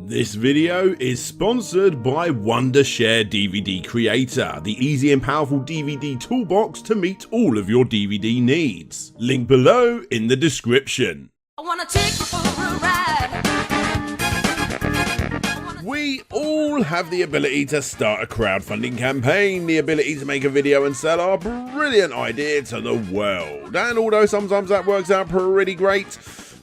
This video is sponsored by WonderShare DVD Creator, the easy and powerful DVD toolbox to meet all of your DVD needs. Link below in the description. I wanna take you for a ride. We all have the ability to start a crowdfunding campaign, the ability to make a video and sell our brilliant idea to the world. And although sometimes that works out pretty great,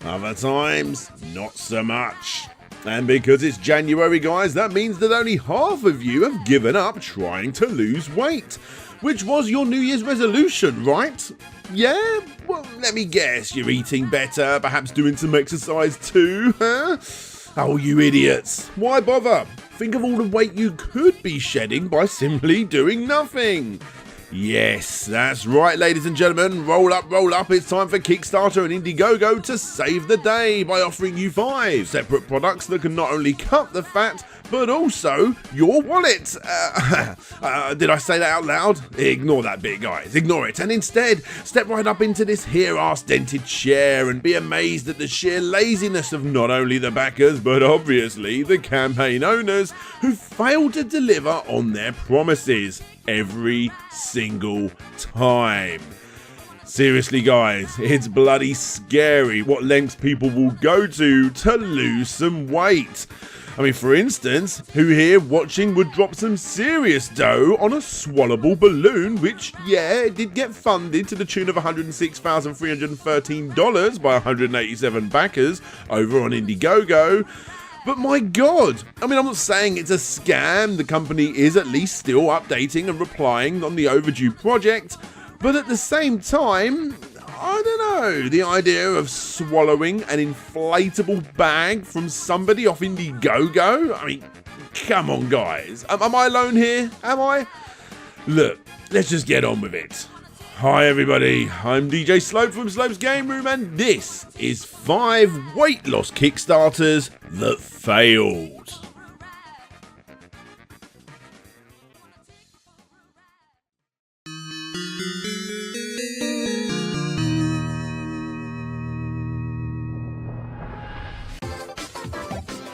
other times not so much. And because it's January, guys, that means that only half of you have given up trying to lose weight, which was your New Year's resolution, right? Yeah? Well, let me guess, you're eating better, perhaps doing some exercise too, huh? Oh, you idiots. Why bother? Think of all the weight you could be shedding by simply doing nothing. Yes, that's right, ladies and gentlemen. Roll up, roll up. It's time for Kickstarter and Indiegogo to save the day by offering you 5 separate products that can not only cut the fat, but also your wallet. Did I say that out loud? Ignore that bit, guys. Ignore it. And instead, step right up into this here arse-dented chair and be amazed at the sheer laziness of not only the backers, but obviously the campaign owners who failed to deliver on their promises every single time. Seriously, guys, it's bloody scary what lengths people will go to lose some weight. I mean, for instance, who here watching would drop some serious dough on a swallowable balloon, which, yeah, did get funded to the tune of $106,313 by 187 backers over on Indiegogo. But my God, I mean, I'm not saying it's a scam. The company is at least still updating and replying on the overdue project. But at the same time, I don't know, the idea of swallowing an inflatable bag from somebody off Indiegogo? I mean, come on, guys. Am I alone here? Am I? Look, let's just get on with it. Hi everybody, I'm DJ Slope from Slope's Game Room, and this is 5 weight loss Kickstarters that failed.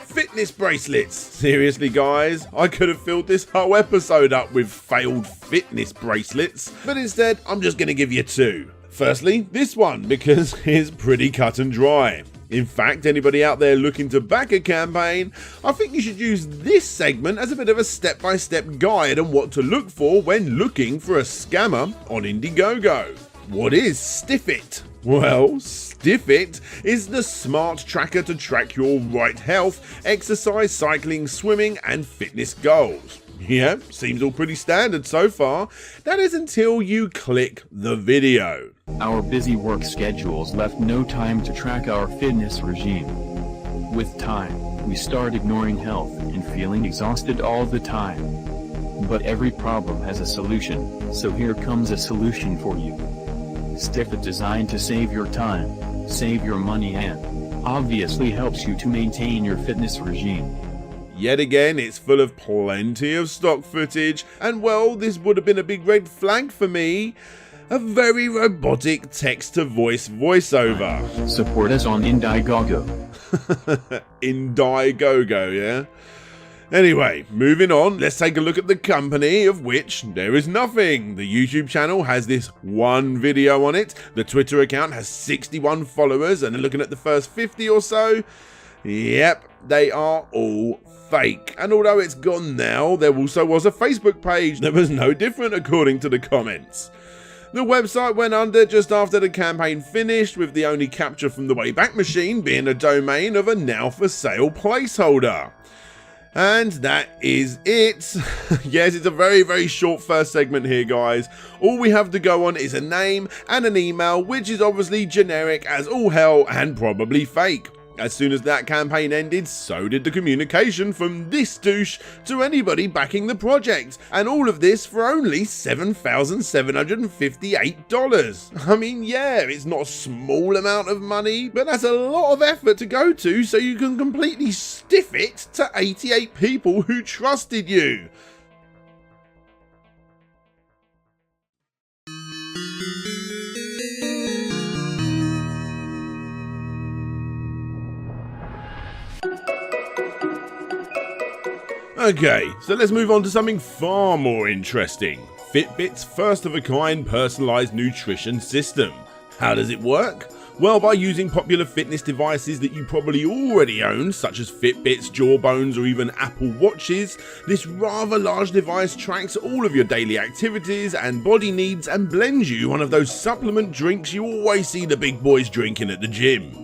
Fitness bracelets. Seriously, guys, I could have filled this whole episode up with failed fitness bracelets, but instead I'm just going to give you 2. Firstly, this one, because it's pretty cut and dry. In fact, anybody out there looking to back a campaign, I think you should use this segment as a bit of a step-by-step guide on what to look for when looking for a scammer on Indiegogo. What is Stiffit? Well, Stiffit is the smart tracker to track your right health, exercise, cycling, swimming and fitness goals. Yeah, seems all pretty standard so far. That is until you click the video. Our busy work schedules left no time to track our fitness regime. With time, we start ignoring health and feeling exhausted all the time. But every problem has a solution, so here comes a solution for you. Stiffit, designed to save your time, save your money and obviously helps you to maintain your fitness regime. Yet again, it's full of plenty of stock footage, and well, this would have been a big red flag for me. A very robotic text-to-voice voiceover. Support us on Indiegogo. Indiegogo, yeah? Anyway, moving on, let's take a look at the company, of which there is nothing. The YouTube channel has this one video on it, the Twitter account has 61 followers, and looking at the first 50 or so, yep, they are all fake. And although it's gone now, there also was a Facebook page that was no different according to the comments. The website went under just after the campaign finished, with the only capture from the Wayback Machine being a domain of a now for sale placeholder. And that is it. Yes, it's a very, very short first segment here, guys. All we have to go on is a name and an email, which is obviously generic as all hell and probably fake. As soon as that campaign ended, so did the communication from this douche to anybody backing the project, and all of this for only $7,758. I mean, yeah, it's not a small amount of money, but that's a lot of effort to go to so you can completely stiff it to 88 people who trusted you. Okay, so let's move on to something far more interesting. Fitbit's first of a kind personalised nutrition system. How does it work? Well, by using popular fitness devices that you probably already own, such as Fitbits, Jawbones or even Apple Watches, this rather large device tracks all of your daily activities and body needs and blends you one of those supplement drinks you always see the big boys drinking at the gym.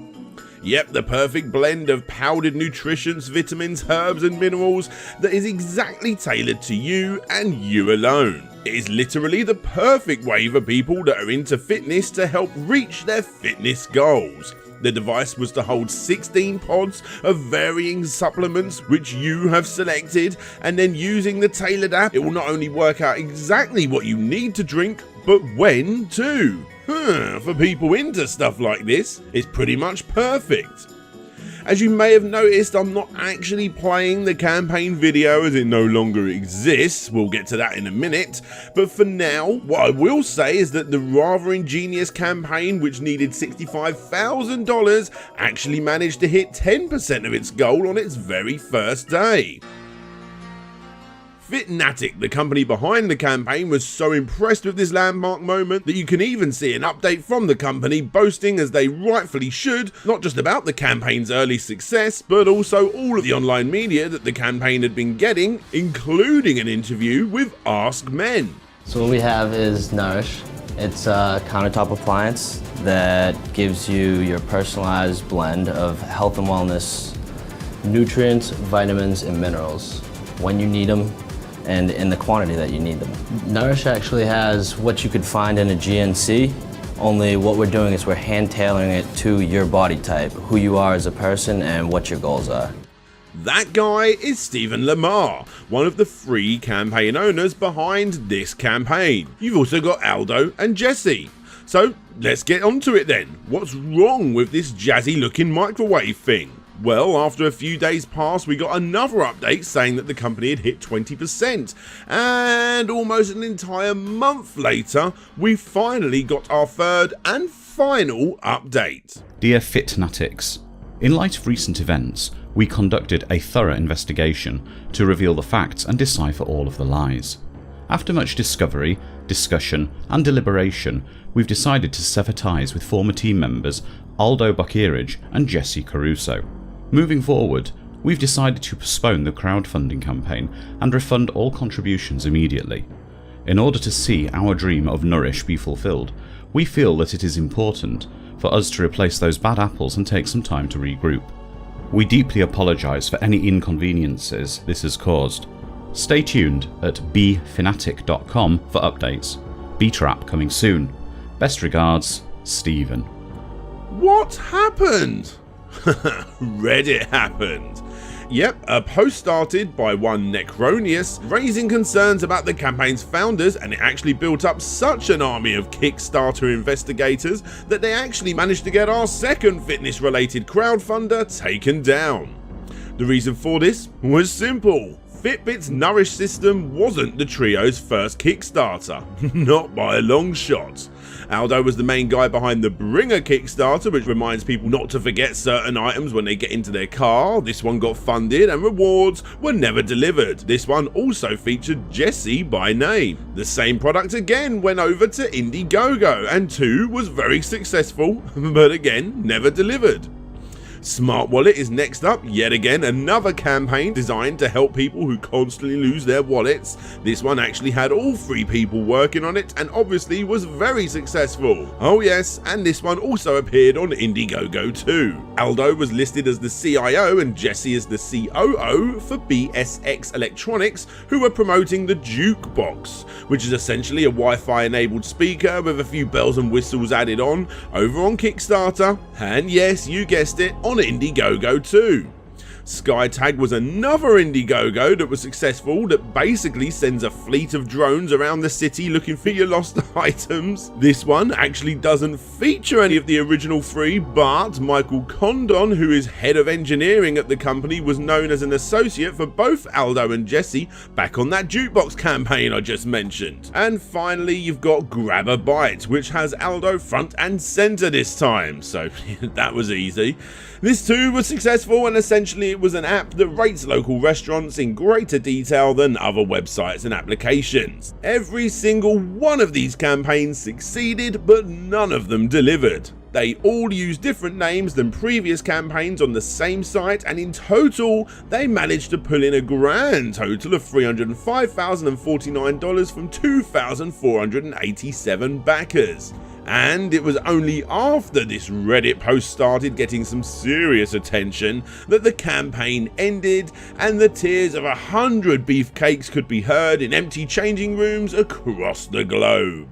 Yep, the perfect blend of powdered nutrients, vitamins, herbs and minerals that is exactly tailored to you and you alone. It is literally the perfect way for people that are into fitness to help reach their fitness goals. The device was to hold 16 pods of varying supplements which you have selected, and then using the tailored app, it will not only work out exactly what you need to drink, but when too. For people into stuff like this, it's pretty much perfect. As you may have noticed, I'm not actually playing the campaign video as it no longer exists. We'll get to that in a minute. But for now, what I will say is that the rather ingenious campaign, which needed $65,000, actually managed to hit 10% of its goal on its very first day. Fitnatic, the company behind the campaign, was so impressed with this landmark moment that you can even see an update from the company boasting, as they rightfully should, not just about the campaign's early success, but also all of the online media that the campaign had been getting, including an interview with Ask Men. So what we have is Nourish. It's a countertop appliance that gives you your personalized blend of health and wellness, nutrients, vitamins, and minerals when you need them and in the quantity that you need them. Nourish actually has what you could find in a GNC, only what we're doing is we're hand tailoring it to your body type, who you are as a person and what your goals are. That guy is Stephen Lamar, one of the 3 campaign owners behind this campaign. You've also got Aldo and Jesse. So let's get onto it then. What's wrong with this jazzy looking microwave thing? Well, after a few days passed, we got another update saying that the company had hit 20%, and almost an entire month later, we finally got our third and final update. Dear Fitnatics, in light of recent events, we conducted a thorough investigation to reveal the facts and decipher all of the lies. After much discovery, discussion and deliberation, we've decided to sever ties with former team members Aldo Bakirij and Jesse Caruso. Moving forward, we've decided to postpone the crowdfunding campaign and refund all contributions immediately. In order to see our dream of Nourish be fulfilled, we feel that it is important for us to replace those bad apples and take some time to regroup. We deeply apologise for any inconveniences this has caused. Stay tuned at bfinatic.com for updates. Beta app coming soon. Best regards, Stephen. What happened? Reddit happened. Yep, a post started by one Necronius raising concerns about the campaign's founders, and it actually built up such an army of Kickstarter investigators that they actually managed to get our second fitness related crowdfunder taken down. The reason for this was simple. Fitbit's Nourish system wasn't the trio's first Kickstarter, not by a long shot. Aldo was the main guy behind the Bringer Kickstarter, which reminds people not to forget certain items when they get into their car. This one got funded and rewards were never delivered. This one also featured Jesse by name. The same product again went over to Indiegogo, and 2 was very successful, but again never delivered. Smart Wallet is next up, yet again another campaign designed to help people who constantly lose their wallets. This one actually had all 3 people working on it and obviously was very successful. Oh yes, and this one also appeared on Indiegogo too. Aldo was listed as the CIO and Jesse as the COO for BSX Electronics, who were promoting the Jukebox, which is essentially a Wi-Fi enabled speaker with a few bells and whistles added on, over on Kickstarter, and yes, you guessed it, on Indiegogo too. Skytag was another Indiegogo that was successful, that basically sends a fleet of drones around the city looking for your lost items. This one actually doesn't feature any of the original 3, but Michael Condon, who is head of engineering at the company, was known as an associate for both Aldo and Jesse back on that Jukebox campaign I just mentioned. And finally you've got Grab a Bite, which has Aldo front and center this time, so that was easy. This too was successful, and essentially it it was an app that rates local restaurants in greater detail than other websites and applications. Every single one of these campaigns succeeded, but none of them delivered. They all use different names than previous campaigns on the same site, and in total, they managed to pull in a grand total of $305,049 from 2,487 backers. And it was only after this Reddit post started getting some serious attention that the campaign ended and the tears of 100 beefcakes could be heard in empty changing rooms across the globe.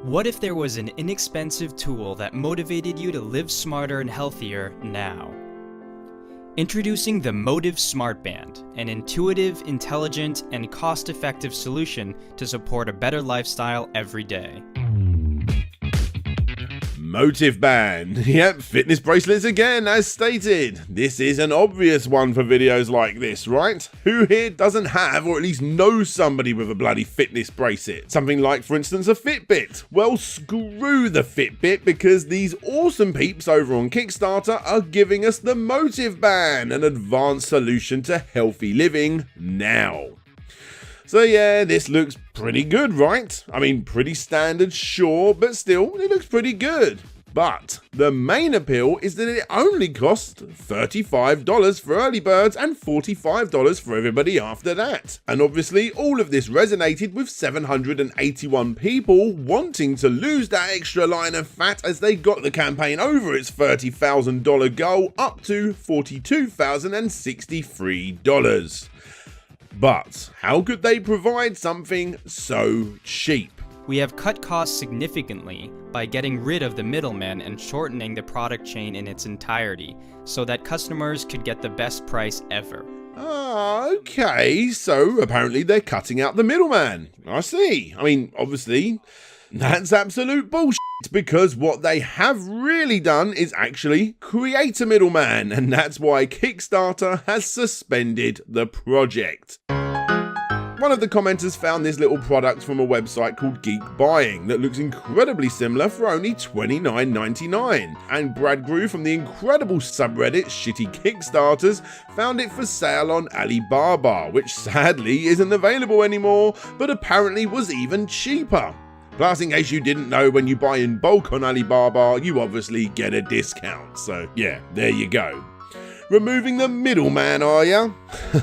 What if there was an inexpensive tool that motivated you to live smarter and healthier now? Introducing the Motive Smartband, an intuitive, intelligent, and cost-effective solution to support a better lifestyle every day. Motive Band. Yep, fitness bracelets again, as stated. This is an obvious one for videos like this, right? Who here doesn't have, or at least knows somebody with a bloody fitness bracelet? Something like, for instance, a Fitbit. Well, screw the Fitbit, because these awesome peeps over on Kickstarter are giving us the Motive Band, an advanced solution to healthy living now. So yeah, this looks pretty good, right? I mean, pretty standard, sure, but still, it looks pretty good. But the main appeal is that it only costs $35 for early birds and $45 for everybody after that. And obviously, all of this resonated with 781 people wanting to lose that extra line of fat as they got the campaign over its $30,000 goal up to $42,063. But how could they provide something so cheap? We have cut costs significantly by getting rid of the middlemen and shortening the product chain in its entirety, so that customers could get the best price ever. Okay, so apparently they're cutting out the middleman. I see. I mean, obviously, that's absolute bullshit, because what they have really done is actually create a middleman, and that's why Kickstarter has suspended the project. One of the commenters found this little product from a website called Geek Buying that looks incredibly similar for only $29.99, and Brad Grew from the incredible subreddit Shitty Kickstarters found it for sale on Alibaba, which sadly isn't available anymore, but apparently was even cheaper. Plus, in case you didn't know, when you buy in bulk on Alibaba, you obviously get a discount. So yeah, there you go. Removing the middleman, are ya?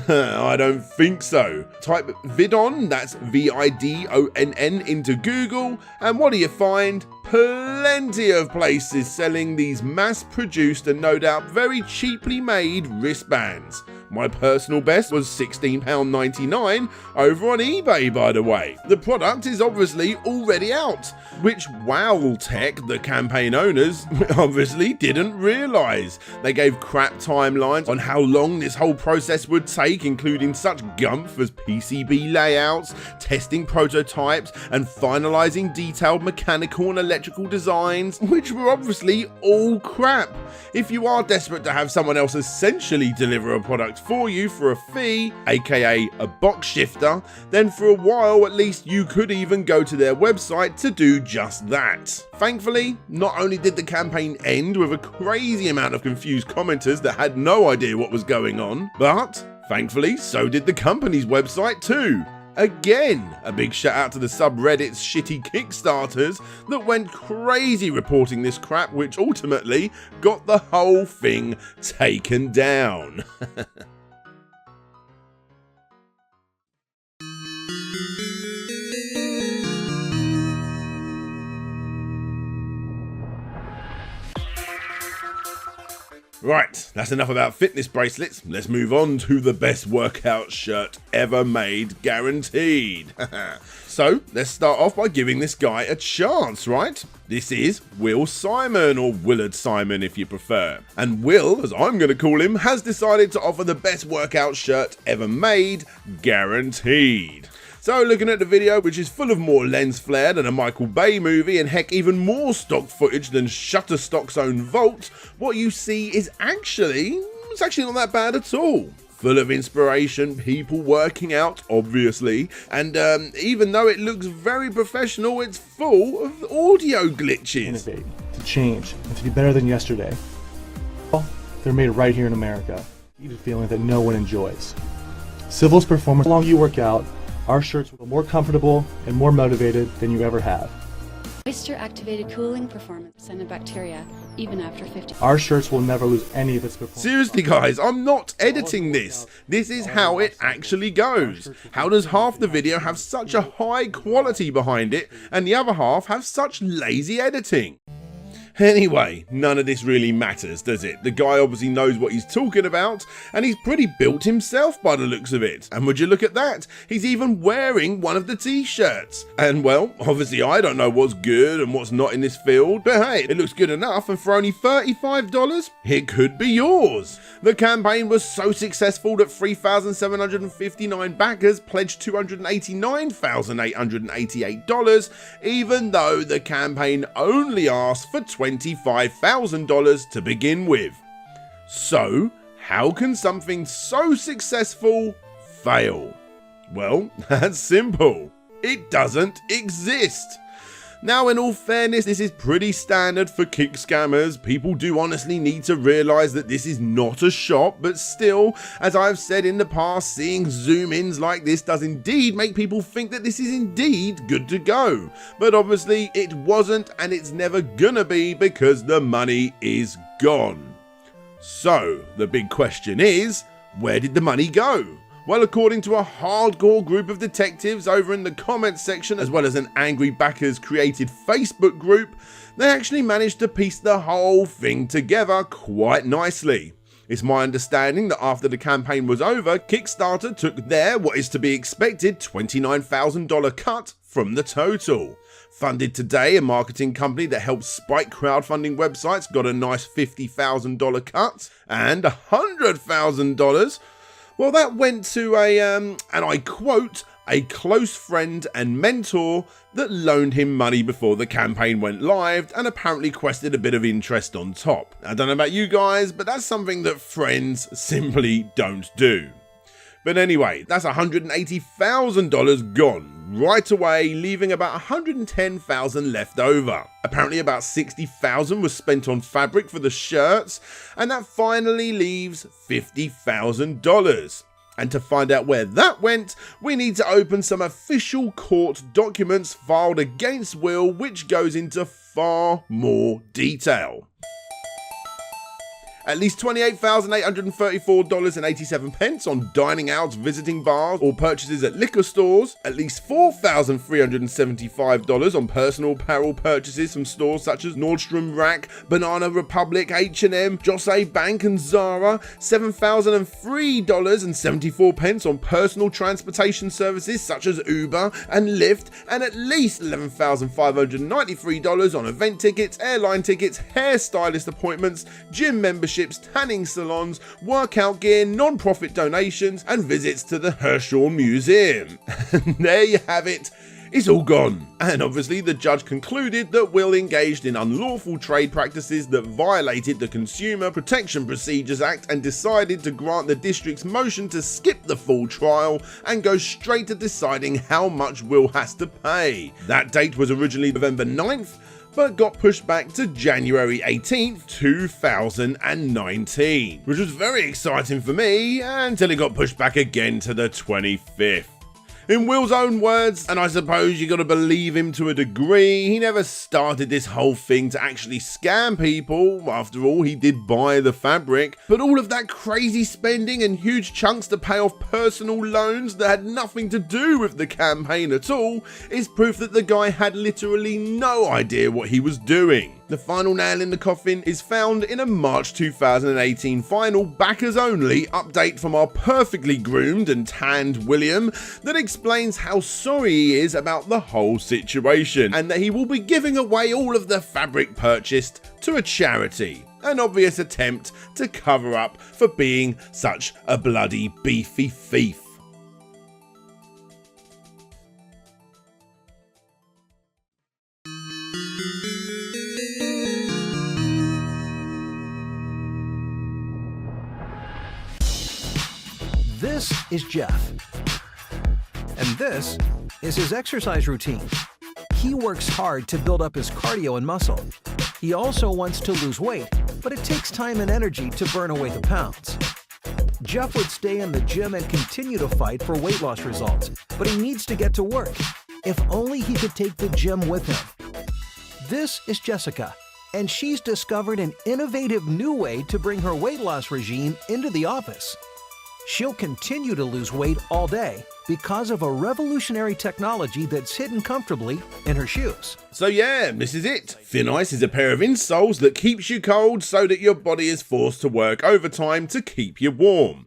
I don't think so. Type Vidon, that's V-I-D-O-N-N, into Google, and what do you find? Plenty of places selling these mass-produced and no doubt very cheaply made wristbands. My personal best was £16.99 over on eBay, by the way. The product is obviously already out, which WowTech, the campaign owners, obviously didn't realise. They gave crap timelines on how long this whole process would take, including such gumph as PCB layouts, testing prototypes, and finalising detailed mechanical and electrical designs, which were obviously all crap. If you are desperate to have someone else essentially deliver a product for you for a fee, aka a box shifter, then for a while at least you could even go to their website to do just that. Thankfully, not only did the campaign end with a crazy amount of confused commenters that had no idea what was going on, but thankfully so did the company's website too. Again, a big shout out to the subreddit's Shitty Kickstarters that went crazy reporting this crap, which ultimately got the whole thing taken down. Right, that's enough about fitness bracelets. Let's move on to the best workout shirt ever made, guaranteed. So, let's start off by giving this guy a chance, right? This is Will Simon, or Willard Simon if you prefer. And Will, as I'm going to call him, has decided to offer the best workout shirt ever made, guaranteed. So looking at the video, which is full of more lens flare than a Michael Bay movie, and heck, even more stock footage than Shutterstock's own Vault, what you see is actually not that bad at all. full of inspiration, people working out, obviously, and even though it looks very professional, it's full of audio glitches. Innovate, to change, and to be better than yesterday. Well, they're made right here in America. You get a feeling that no one enjoys. Civil's performance, the longer you work out, our shirts will be more comfortable and more motivated than you ever have. Moisture-activated cooling performance and bacteria, even after 50. Our shirts will never lose any of its performance. Seriously guys, I'm not editing this. This is how it actually goes. How does half the video have such a high quality behind it and the other half have such lazy editing? Anyway, none of this really matters, does it? The guy obviously knows what he's talking about, and he's pretty built himself by the looks of it. And would you look at that? He's even wearing one of the t-shirts. And well, obviously I don't know what's good and what's not in this field, but hey, it looks good enough, and for only $35, it could be yours. The campaign was so successful that 3,759 backers pledged $289,888, even though the campaign only asked for $25,000 to begin with. So, how can something so successful fail? Well, that's simple. It doesn't exist. Now, in all fairness, this is pretty standard for kick scammers. People do honestly need to realise that this is not a shop, but still, as I've said in the past, seeing zoom-ins like this does indeed make people think that this is indeed good to go. But obviously, it wasn't, and it's never gonna be, because the money is gone. So, the big question is, where did the money go? Well, according to a hardcore group of detectives over in the comments section, as well as an angry backers created Facebook group, they actually managed to piece the whole thing together quite nicely. It's my understanding that after the campaign was over, Kickstarter took their, what is to be expected, $29,000 cut from the total. Funded Today, a marketing company that helps spike crowdfunding websites, got a nice $50,000 cut, and $100,000, well, that went to a, and I quote, a close friend and mentor that loaned him money before the campaign went live and apparently quested a bit of interest on top. I don't know about you guys, but that's something that friends simply don't do. But anyway, that's $180,000 gone right away, leaving about $110,000 left over. Apparently about $60,000 was spent on fabric for the shirts, and that finally leaves $50,000. And to find out where that went, we need to open some official court documents filed against Will, which goes into far more detail. At least $28,834.87 on dining out, visiting bars, or purchases at liquor stores. At least $4,375 on personal apparel purchases from stores such as Nordstrom Rack, Banana Republic, H&M, Jose Bank and Zara. $7,003.74 on personal transportation services such as Uber and Lyft. And at least $11,593 on event tickets, airline tickets, hairstylist appointments, gym memberships, tanning salons, workout gear, non-profit donations, and visits to the Herschel Museum. And there you have it. It's all gone. And obviously the judge concluded that Will engaged in unlawful trade practices that violated the Consumer Protection Procedures Act and decided to grant the district's motion to skip the full trial and go straight to deciding how much Will has to pay. That date was originally November 9th, but got pushed back to January 18th, 2019, which was very exciting for me until it got pushed back again to the 25th. In Will's own words, and I suppose you gotta believe him to a degree, he never started this whole thing to actually scam people. After all, he did buy the fabric, but all of that crazy spending and huge chunks to pay off personal loans that had nothing to do with the campaign at all is proof that the guy had literally no idea what he was doing. The final nail in the coffin is found in a March 2018 final backers only update from our perfectly groomed and tanned William that explains how sorry he is about the whole situation and that he will be giving away all of the fabric purchased to a charity. An obvious attempt to cover up for being such a bloody beefy thief. is Jeff. And this is his exercise routine. He works hard to build up his cardio and muscle. He also wants to lose weight, but it takes time and energy to burn away the pounds. Jeff would stay in the gym and continue to fight for weight loss results, but he needs to get to work. If only he could take the gym with him. This is Jessica, and she's discovered an innovative new way to bring her weight loss regime into the office. She'll continue to lose weight all day because of a revolutionary technology that's hidden comfortably in her shoes. So yeah, this is it. Thin Ice is a pair of insoles that keeps you cold so that your body is forced to work overtime to keep you warm.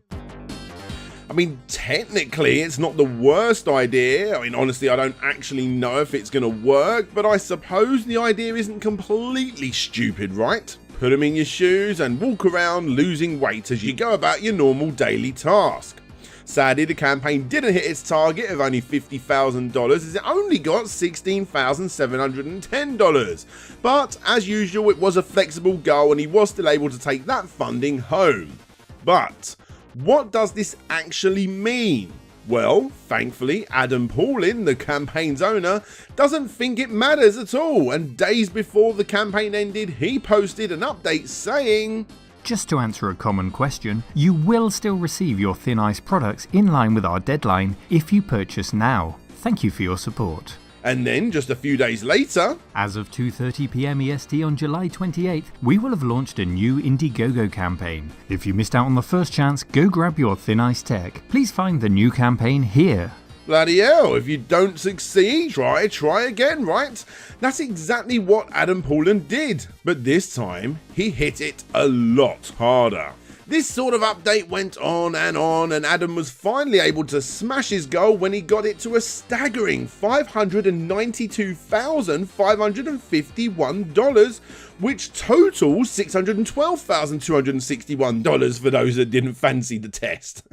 I mean, technically it's not the worst idea. I mean, honestly, I don't actually know if it's going to work, but I suppose the idea isn't completely stupid, right? Put them in your shoes and walk around losing weight as you go about your normal daily task. Sadly, the campaign didn't hit its target of only $50,000 as it only got $16,710. But as usual, it was a flexible goal and he was still able to take that funding home. But what does this actually mean? Well, thankfully, Adam Paulin, the campaign's owner, doesn't think it matters at all, and days before the campaign ended, he posted an update saying, "Just to answer a common question, you will still receive your Thin Ice products in line with our deadline if you purchase now. Thank you for your support." And then, just a few days later, as of 2:30 PM EST on July 28th, we will have launched a new Indiegogo campaign. If you missed out on the first chance, go grab your Thin Ice tech. Please find the new campaign here. Bloody hell, if you don't succeed, try again, right? That's exactly what Adam Paulin did, but this time he hit it a lot harder. This sort of update went on, and Adam was finally able to smash his goal when he got it to a staggering $592,551, which totals $612,261 for those that didn't fancy the test.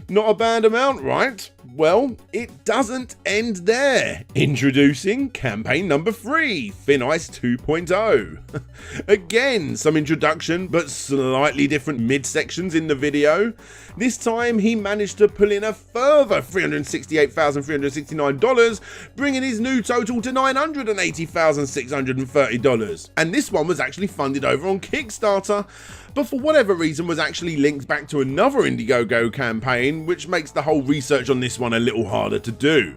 Not a bad amount, right? Well, it doesn't end there. Introducing campaign number 3, Thin Ice 2.0. Again, some introduction, but slightly different midsections in the video. This time, he managed to pull in a further $368,369, bringing his new total to $980,630. And this one was actually funded over on Kickstarter, but for whatever reason was actually linked back to another Indiegogo campaign, which makes the whole research on this one a little harder to do.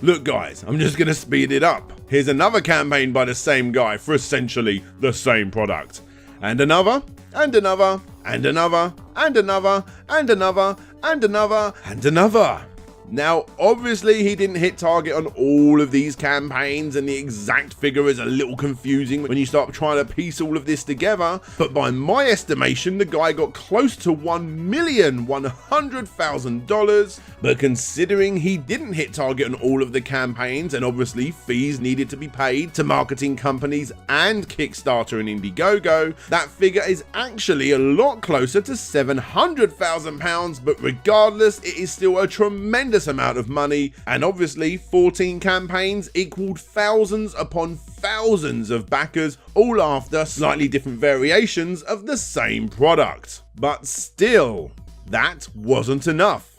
Look guys, I'm just going to speed it up. Here's another campaign by the same guy for essentially the same product. And another, and another, and another, and another, and another, and another, and another. Now, obviously he didn't hit target on all of these campaigns, and the exact figure is a little confusing when you start trying to piece all of this together, but by my estimation, the guy got close to $1,100,000, but considering he didn't hit target on all of the campaigns, and obviously fees needed to be paid to marketing companies and Kickstarter and Indiegogo, that figure is actually a lot closer to £700,000, but regardless, it is still a tremendous amount of money, and obviously 14 campaigns equaled thousands upon thousands of backers, all after slightly different variations of the same product. But still, that wasn't enough.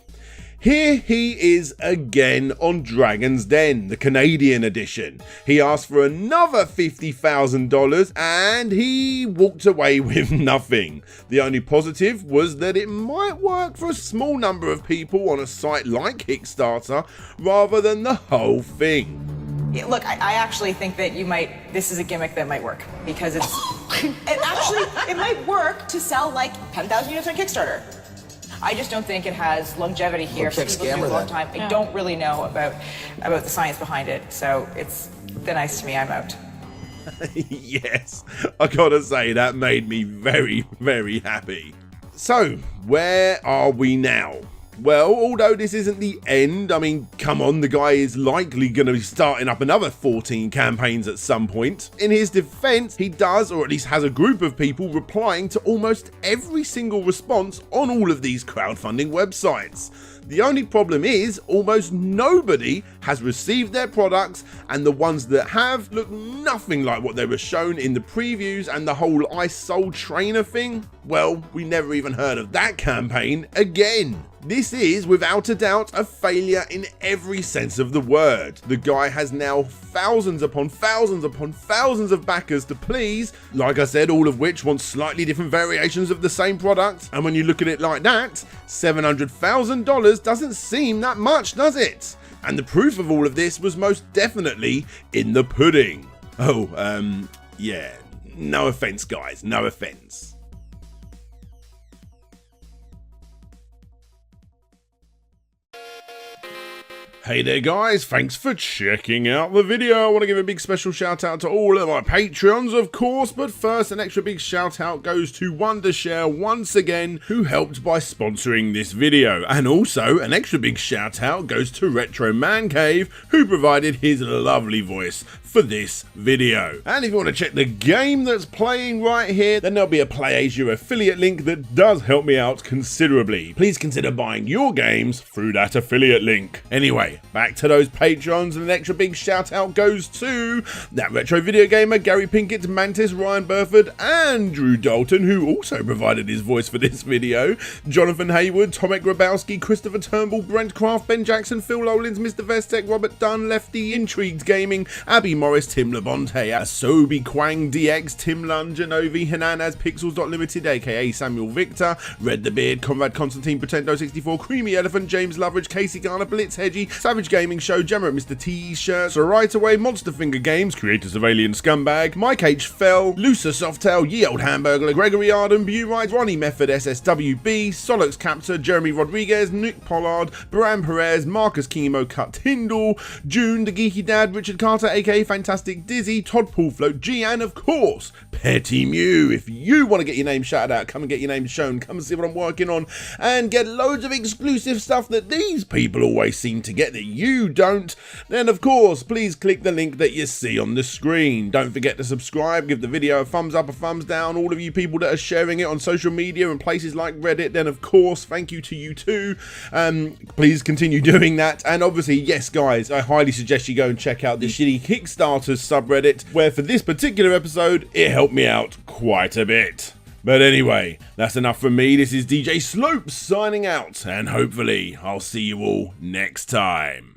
Here he is again on Dragon's Den, the Canadian edition. He asked for another $50,000 and he walked away with nothing. The only positive was that it might work for a small number of people on a site like Kickstarter rather than the whole thing. Yeah, look, I actually think that this is a gimmick that might work because it might work to sell like 10,000 units on Kickstarter. I just don't think it has longevity here for people who do a long time. I don't really know about the science behind it, so it's nice to me. I'm out. Yes, I gotta say that made me very, very happy. So, where are we now? Well, although this isn't the end, I mean, come on, the guy is likely going to be starting up another 14 campaigns at some point. In his defense, he does, or at least has a group of people replying to almost every single response on all of these crowdfunding websites. The only problem is almost nobody has received their products, and the ones that have look nothing like what they were shown in the previews, and the whole I sold trainer thing, well, we never even heard of that campaign again. This is, without a doubt, a failure in every sense of the word. The guy has now thousands upon thousands upon thousands of backers to please, like I said, all of which want slightly different variations of the same product, and when you look at it like that, $700,000 doesn't seem that much, does it? And the proof of all of this was most definitely in the pudding. Oh, yeah, no offense guys, no offense. Hey there guys, thanks for checking out the video. I want to give a big special shout out to all of my Patreons, of course, but first an extra big shout out goes to WonderShare once again, who helped by sponsoring this video. And also an extra big shout out goes to Retro Man Cave, who provided his lovely voice for this video. And if you want to check the game that's playing right here, then there'll be a PlayAsia affiliate link that does help me out considerably. Please consider buying your games through that affiliate link. Anyway, back to those patrons, and an extra big shout out goes to that retro video gamer, Gary Pinkett, Mantis, Ryan Burford, Andrew Dalton, who also provided his voice for this video, Jonathan Haywood, Tomek Grabowski, Christopher Turnbull, Brent Craft, Ben Jackson, Phil Lowlins, Mr. Vestek, Robert Dunn, Lefty, Intrigued Gaming, Abby Morris, Tim Labonte, Asobi Kwang, DX, Tim Lund, Genovi, Hernandez, Pixels.Limited, aka Samuel Victor, Red the Beard, Conrad Constantine, Pretendo 64, Creamy Elephant, James Loveridge, Casey Garner, Blitz Hedgie, Savage Gaming Show, Gemma at Mr. T-Shirt, So Right Away, Monster Finger Games, creators of Alien Scumbag, Mike H. Fell, Lucer Softail, Ye Old Hamburger, Gregory Arden, Burite, Ronnie Method, SSWB, Solux Captor, Jeremy Rodriguez, Nick Pollard, Bram Perez, Marcus Kimo, Cut Tyndall, June, The Geeky Dad, Richard Carter, aka Fantastic Dizzy, Todd Poolfloat G, and of course, Petty Mew. If you want to get your name shouted out, come and get your name shown, come and see what I'm working on, and get loads of exclusive stuff that these people always seem to get that you don't, then of course, please click the link that you see on the screen. Don't forget to subscribe, give the video a thumbs up, a thumbs down. All of you people that are sharing it on social media and places like Reddit, then of course, thank you to you too. Please continue doing that. And obviously, yes guys, I highly suggest you go and check out the shitty Kickstarters subreddit, where for this particular episode, it helped me out quite a bit. But anyway, that's enough from me. This is DJ Slopes signing out, and hopefully I'll see you all next time.